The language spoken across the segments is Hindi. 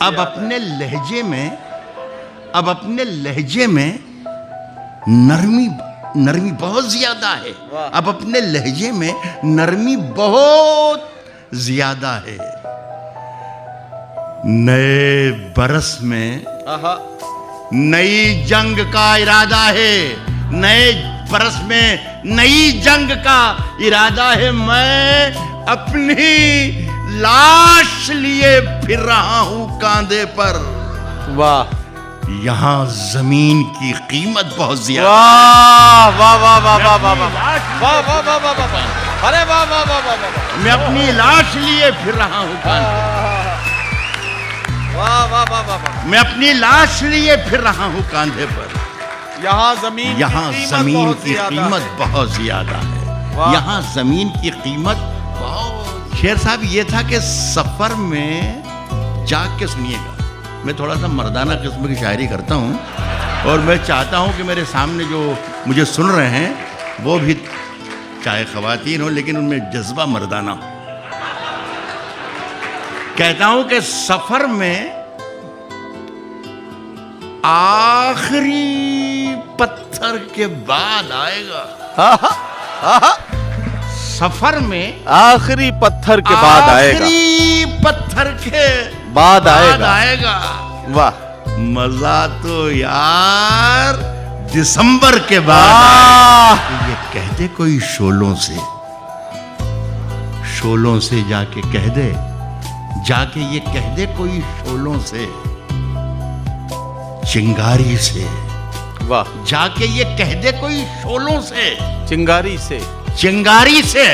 अब अपने लहजे में नरमी बहुत ज्यादा है। अब अपने लहजे में नरमी बहुत ज्यादा है। नए बरस में नई जंग का इरादा है। नए बरस में नई जंग का इरादा है। मैं अपनी लाश लिए फिर रहा हूं कांधे पर। वाह, यहाँ जमीन की कीमत बहुत ज्यादा। वाह वाह वाह वाह वाह वाह वाह वाह वाह वाह वाह, अरे वाह वाह वाह वाह वाह, मैं अपनी लाश लिए फिर रहा हूं कांधे। वाह वाह वाह वाह, मैं अपनी लाश लिए फिर रहा हूं कांधे पर। यहाँ जमीन की कीमत बहुत ज्यादा है। यहाँ जमीन की कीमत बहुत। शेर साहब, ये था कि सफर में जाग के सुनिएगा। मैं थोड़ा सा मर्दाना किस्म की शायरी करता हूँ और मैं चाहता हूँ कि मेरे सामने जो मुझे सुन रहे हैं वो भी चाहे ख़वातीन हो लेकिन उनमें जज्बा मर्दाना हो। कहता हूँ कि सफर में आखिरी पत्थर के बाद आएगा। सफर में आखिरी पत्थर के बाद आएगा। आखिरी पत्थर के बाद आएगा। वाह, मजा तो यार दिसंबर के बाद। ये कह दे कोई शोलों से जाके कह दे, जाके ये कह दे कोई शोलों से, चिंगारी से। वाह, जाके ये कह दे कोई शोलों से, चिंगारी से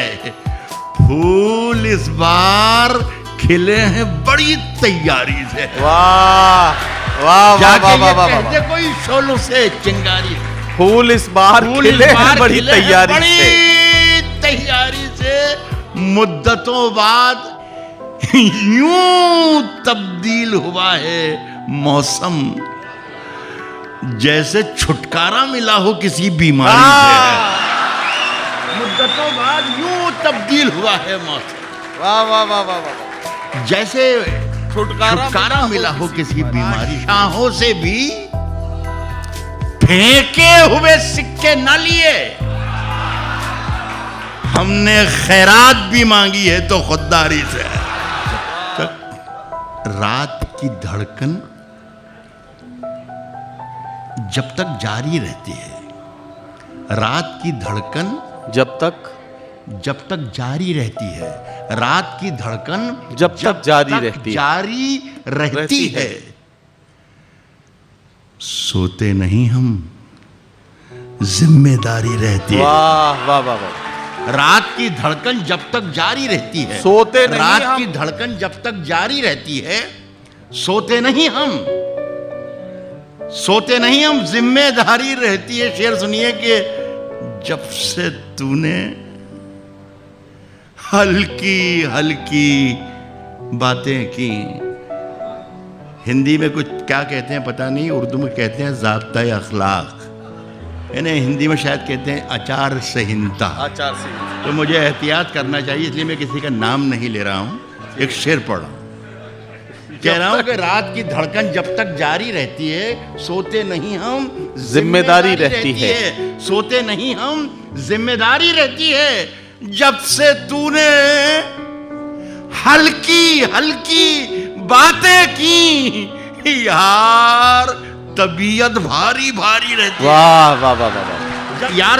फूल इस बार खिले हैं बड़ी तैयारी से। वाह वाह वाह वाह वाह वाह, कहते कोई शोलों से, चिंगारी फूल इस बार खिले हैं बड़ी तैयारी से। मुद्दतों बाद यूं तब्दील हुआ है मौसम, जैसे छुटकारा मिला हो किसी बीमारी से। मुद्दतों बाद यूं तब्दील हुआ है मौसम। वाह वाह वाह वाह वाह, जैसे छुटकारा मिला हो किसी बीमारी। शाहों से भी फेंके हुए सिक्के न लिए, हमने खैरात भी मांगी है तो खुददारी से। रात की धड़कन जब तक जारी रहती है, रात की धड़कन जब तक जारी रहती है, रात की धड़कन जब तक जारी रहती है। सोते नहीं हम, जिम्मेदारी रहती है। वाह वाह वाह वाह, रात की धड़कन जब तक जारी रहती है, सोते नहीं रात हम। की धड़कन जब तक जारी रहती है, सोते नहीं हम, जिम्मेदारी रहती है। शेर सुनिए कि जब से तूने हल्की हल्की बातें की। हिंदी में कुछ क्या कहते हैं पता नहीं, उर्दू में कहते हैं ज़ाब्ता-ए अखलाक, यानी हिंदी में शायद कहते हैं आचार संहिता। तो मुझे एहतियात करना चाहिए, इसलिए मैं किसी का नाम नहीं ले रहा हूँ। एक शेर पढ़ रहा हूँ, कह रहा हूँ कि रात की धड़कन जब तक जारी रहती है, सोते नहीं हम, जिम्मेदारी रहती है। सोते नहीं हम, जिम्मेदारी रहती है। जब से तूने हल्की हल्की बातें की यार, तबीयत भारी भारी रहती है। वाह वाह वाह वाह, यार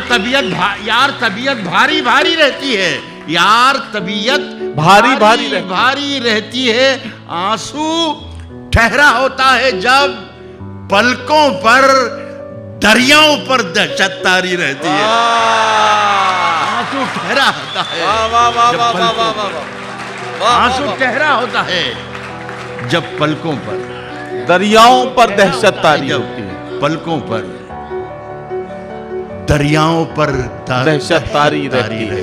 तबीयत भारी भारी रहती है। यार तबीयत भारी रहती है। आंसू ठहरा होता है जब पलकों पर दरियाओं पर दहशत तारी रहती है। आंसू ठहरा होता है, आंसू ठहरा होता है जब पलकों पर दरियाओं पर दहशत तारी होती है। पलकों पर दरियाओं पर दहशत तारी रहती है।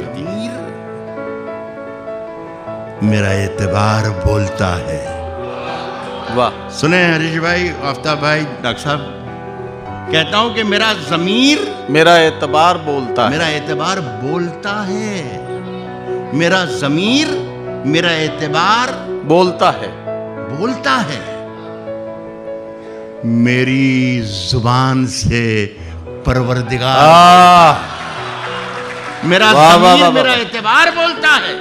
मेरा एतबार बोलता है। वाह, सुने हरीश भाई, आफ्ताब भाई, डॉक्टर साहब, कहता हूं कि मेरा ज़मीर, मेरा एतबार बोलता है। मेरा एतबार बोलता है। मेरा ज़मीर, मेरा एतबार बोलता है। मेरी जुबान से परवरदिगार, मेरा ज़मीर मेरा एतबार बोलता है,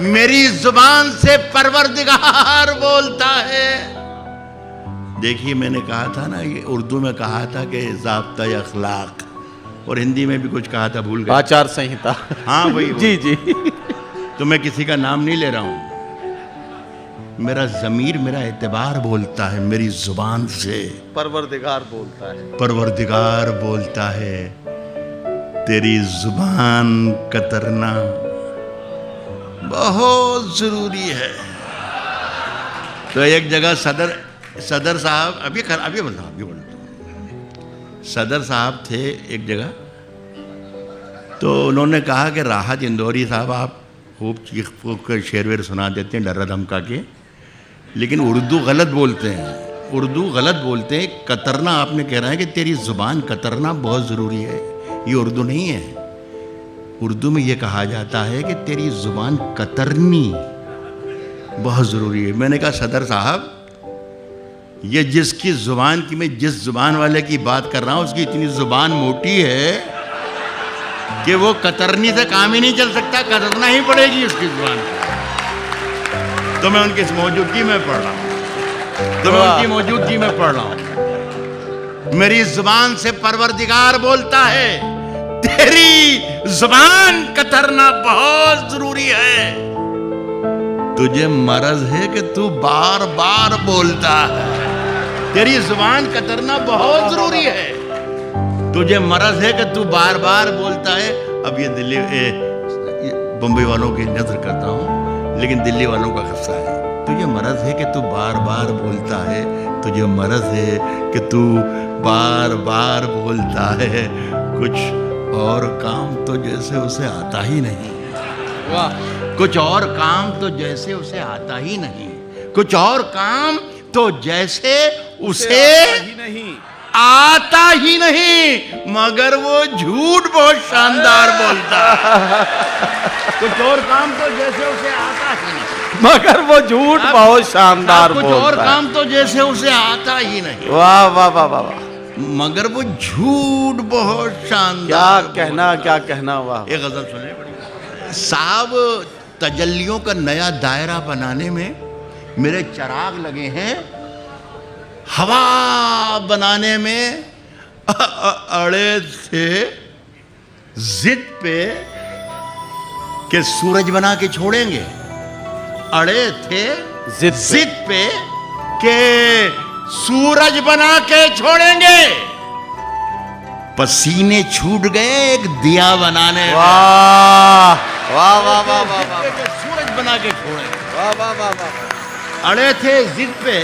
मेरी जुबान से परवरदिगार बोलता है। देखिए मैंने कहा था ना, ये उर्दू में कहा था कि ज़ाब्ता अखलाक, और हिंदी में भी कुछ कहा था, भूल गया, आचार संहिता। हाँ वही जी जी। तो मैं किसी का नाम नहीं ले रहा हूं। मेरा ज़मीर मेरा एतबार बोलता है, मेरी जुबान से परवरदिगार बोलता है, परवरदिगार बोलता है। तेरी जुबान कतरना बहुत जरूरी है। तो एक जगह सदर साहब अभी बोलता सदर साहब थे एक जगह, तो उन्होंने कहा कि राहत इंदौरी साहब आप खूब चीख फूक कर शेर वेर सुना देते हैं डरा धमका के, लेकिन उर्दू गलत बोलते हैं, उर्दू गलत बोलते हैं। कतरना आपने कह रहा है कि तेरी ज़ुबान कतरना बहुत ज़रूरी है, ये उर्दू नहीं है। उर्दू में ये कहा जाता है कि तेरी ज़ुबान कतरनी बहुत ज़रूरी है। मैंने कहा सदर साहब, ये जिसकी ज़ुबान की, मैं जिस ज़ुबान वाले की बात कर रहा हूँ उसकी इतनी ज़ुबान मोटी है कि वो कतरनी से काम ही नहीं चल सकता, कतरना ही पड़ेगी उसकी ज़ुबान को। तो मैं उनकी मौजूदगी में पढ़ रहा हूँ, मेरी ज़ुबान से परवरदिगार बोलता है, तेरी ज़ुबान कतरना बहुत ज़रूरी है। तुझे मरज है कि तू बार बार बोलता है, तेरी जुबान कतरना बहुत जरूरी है। तुझे मरज है कि तू बार बार बोलता है। अब ये बम्बई वालों की नजर करता हूँ, लेकिन दिल्ली वालों का किस्सा है। तुझे मरज है कि तू बार बार बोलता है, तुझे मरज है कि तू बार बार बोलता है। कुछ और काम तो जैसे उसे आता ही नहीं। वाह। कुछ और काम तो जैसे उसे आता ही नहीं, कुछ और काम तो जैसे उसे आता ही नहीं, मगर वो झूठ बहुत शानदार बोलता है। कुछ और काम तो जैसे उसे आता ही नहीं, मगर वो झूठ बहुत शानदार बोलता है। कुछ और काम तो जैसे उसे आता ही नहीं। वाह वाह वाह वाह वाह। मगर वो झूठ बहुत शानदार। क्या कहना। वाह। एक गजल सुने बड़ी साहब, तजल्लियों का नया दायरा बनाने में मेरे चिराग लगे हैं, हवा बनाने में अड़े थे जिद पे कि सूरज बना के छोड़ेंगे, अड़े थे जिद पे कि सूरज बना के छोड़ेंगे। पसीने छूट गए एक दिया बनाने में। वाह वाह वाह वाह वाह। सूरज बना के छोड़ेंगे। वाह वाह वाह वाह। अड़े थे जिद पे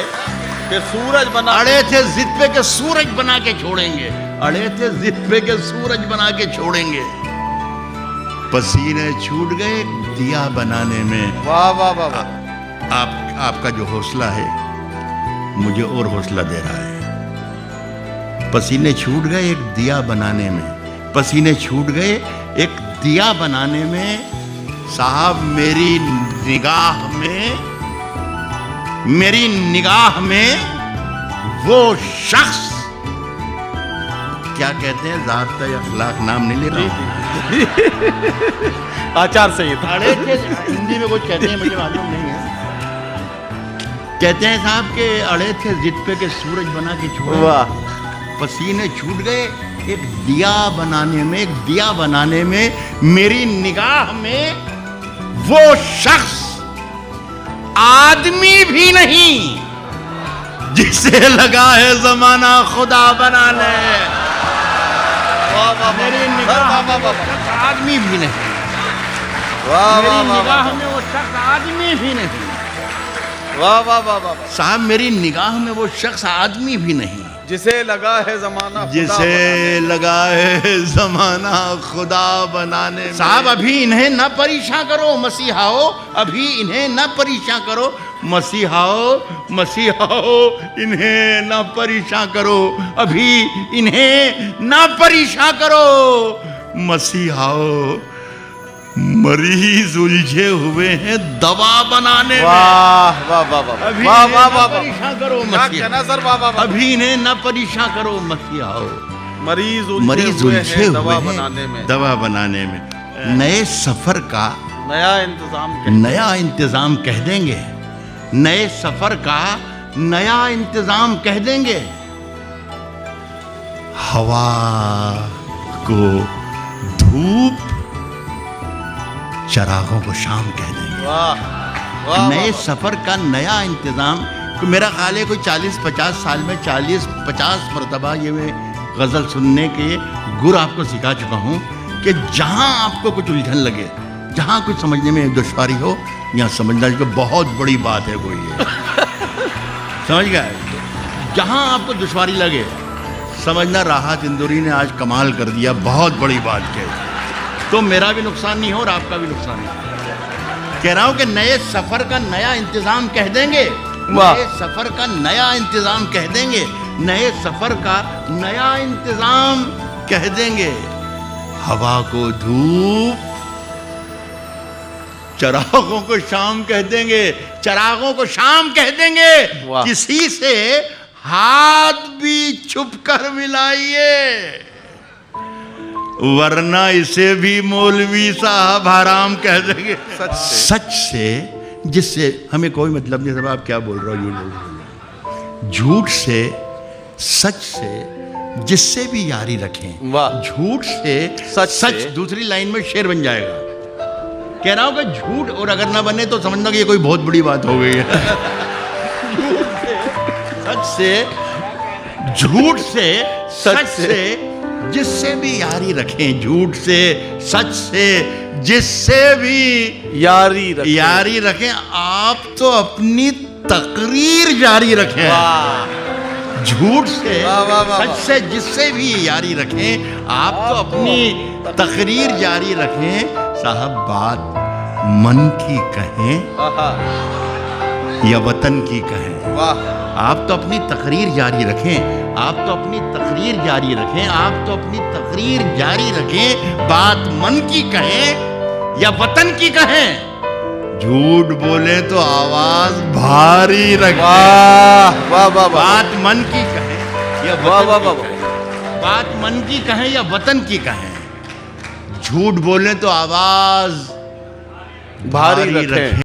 कि सूरज बना, अड़े थे जिद पे के सूरज बना के छोड़ेंगे, अड़े थे जिद पे के सूरज बना के छोड़ेंगे। पसीने छूट गए दिया बनाने में। वाह वाह वाह वाह। आपका जो हौसला है मुझे और हौसला दे रहा है। पसीने छूट गए एक दिया बनाने में, पसीने छूट गए एक दिया बनाने में। साहब मेरी निगाह में वो शख्स, क्या कहते हैं, ज़ाब्ता अखलाक नाम नहीं ले रहा हूं, आचार संहिता। अड़े थे, हिंदी में कुछ कहते हैं मुझे मालूम नहीं है। कहते हैं साहब के अड़े थे जिद पे के सूरज बना के छोड़े। वाह। पसीने छूट गए एक दिया बनाने में, मेरी निगाह में वो शख्स आदमी भी नहीं जिसे लगा है जमाना खुदा बनाने। मेरी निगाह में वो शख्स आदमी भी नहीं, मेरी निगाह में वो शख्स आदमी भी नहीं। वाह वाह वाह वाह। साहब मेरी निगाह में वो शख्स आदमी भी नहीं जिसे लगा है जमाना, जिसे लगा है जमाना खुदा बनाने। साहब अभी इन्हें न परेशान करो मसीहाओ, अभी इन्हें न परेशान करो मसीहाओ, इन्हें न परेशान करो, अभी इन्हें न परेशान करो मसीहाओ। मरीज उलझे हुए हैं दवा बनाने में। वाह वाह वाह वाह अभी वाह इन्हें वाह न वाह परेशान करो क्या मसीहा, कहना सर, वाह वाह वाह। अभी इन्हें न परेशान करो मसीहा। मरीज मरीज हुए उलझे हैं दवा हुए बनाने हैं में। दवा बनाने में। नए सफर का नया इंतजाम नया इंतजाम कह देंगे, नए सफर का नया इंतजाम कह देंगे। हवा को धूप, चरागों को शाम कह देंगे। वाह वाह नए वाह। सफर का नया इंतजाम। मेरा ख्याल है कोई 40-50 साल में 40-50 मरतबा ये मैं गज़ल सुनने के गुर आपको सिखा चुका हूँ कि जहाँ आपको कुछ उलझन लगे, जहाँ कुछ समझने में दुश्वारी हो, यहाँ समझना कि बहुत बड़ी बात है कोई ये। समझ गए? जहाँ आपको दुश्वारी लगे समझना राहत इंदौरी ने आज कमाल कर दिया, बहुत बड़ी बात कही। तो मेरा भी नुकसान नहीं हो और आपका भी नुकसान नहीं हो। कह रहा हूँ कि नए सफर का नया इंतजाम कह देंगे, नए सफर का नया इंतजाम कह देंगे, नए सफर का नया इंतजाम कह देंगे। हवा को धूप, चरागों को शाम कह देंगे, चरागों को शाम कह देंगे। किसी से हाथ भी छुप कर मिलाइए, वरना इसे भी मौलवी साहब हराम कह देंगे। सच से जिससे हमें कोई मतलब नहीं। सब आप क्या बोल रहे हो, झूठ बोल रहे हो। झूठ से, सच से जिससे भी यारी रखें। वाह। झूठ से सच दूसरी लाइन में शेर बन जाएगा। कह रहा हूं कि झूठ और अगर ना बने तो समझना कि ये कोई बहुत बड़ी बात हो गई है। झूठ से सच से जिससे भी यारी रखें, झूठ से सच से जिससे भी यारी रखें। आप तो अपनी तकरीर जारी रखें। झूठ से सच से जिससे भी यारी रखें, आप तो अपनी तकरीर जारी रखें। साहब बात मन की कहें या वतन की कहें, आप तो अपनी तकरीर जारी रखें, आप तो अपनी तकरीर जारी रखें, आप तो अपनी तकरीर जारी रखें। बात मन की कहें या वतन की कहें, झूठ बोले तो आवाज भारी रखें। बात मन की कहें या वतन की कहें, बात मन की कहें या वतन की कहें, झूठ बोले तो आवाज भारी रखें।